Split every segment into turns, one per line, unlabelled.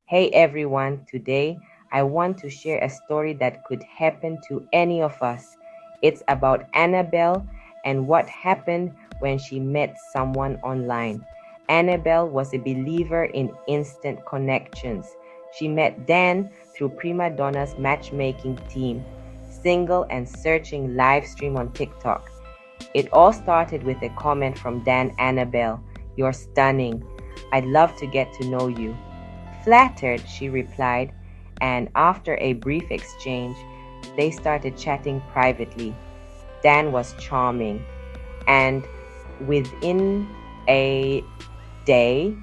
Hey everyone, today I want to share a story that could happen to any of us. It's about Annabelle and what happened when she met someone online. Annabelle was a believer in instant connections. She met Dan through Prima Donna's matchmaking team, single and searching live stream on TikTok. It all started with a comment from Dan. Annabelle, you're stunning. I'd love to get to know you. Flattered, she replied, and after a brief exchange, they started chatting privately. Dan was charming, and within a day,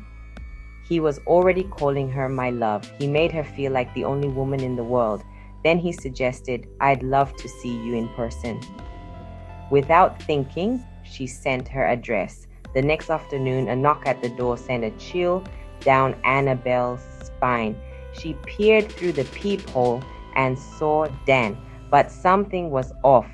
he was already calling her my love. He made her feel like the only woman in the world. Then he suggested, I'd love to see you in person. Without thinking, she sent her address. The next afternoon, a knock at the door sent a chill down Annabelle's spine. She peered through the peephole and saw Dan, but something was off.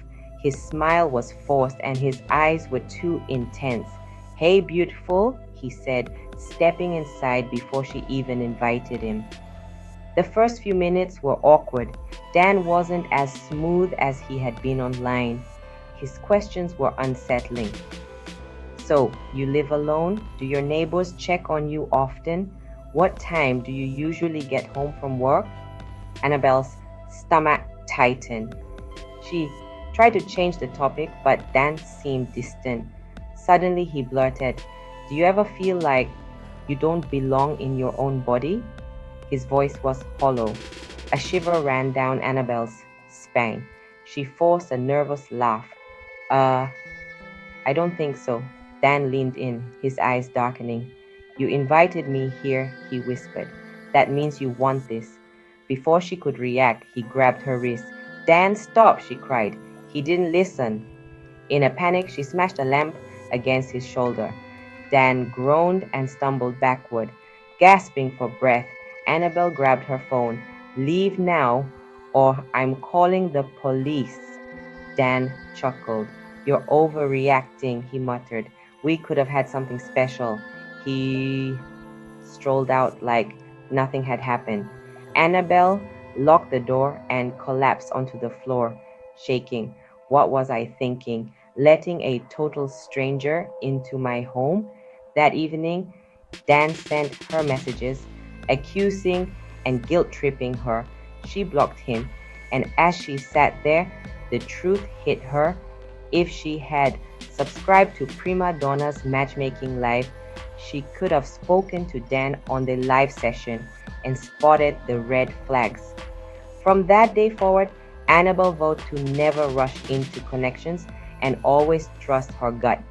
His smile was forced and his eyes were too intense. Hey, beautiful, he said, stepping inside before she even invited him. The first few minutes were awkward. Dan wasn't as smooth as he had been online. His questions were unsettling. So, you live alone? Do your neighbors check on you often? What time do you usually get home from work? Annabelle's stomach tightened. She tried to change the topic, but Dan seemed distant. Suddenly, he blurted, Do you ever feel like you don't belong in your own body? His voice was hollow. A shiver ran down Annabelle's spine. She forced a nervous laugh. I don't think so. Dan leaned in, his eyes darkening. You invited me here, he whispered. That means you want this. Before she could react, he grabbed her wrist. Dan, stop, she cried. He didn't listen. In a panic, she smashed a lamp against his shoulder. Dan groaned and stumbled backward. Gasping for breath, Annabelle grabbed her phone. Leave now, or I'm calling the police. Dan chuckled. You're overreacting, he muttered. We could have had something special. He strolled out like nothing had happened. Annabelle locked the door and collapsed onto the floor, shaking. What was I thinking? Letting a total stranger into my home? That evening, Dan sent her messages, accusing and guilt-tripping her. She blocked him, and as she sat there, the truth hit her. If she had subscribed to Prima Donna's matchmaking live, she could have spoken to Dan on the live session and spotted the red flags. From that day forward, Annabelle vowed to never rush into connections and always trust her gut.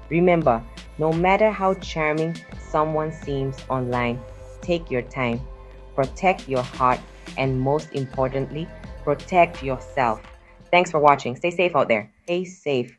Remember, no matter how charming someone seems online, take your time, protect your heart, and most importantly, protect yourself. Thanks for watching. Stay safe out there. Stay safe.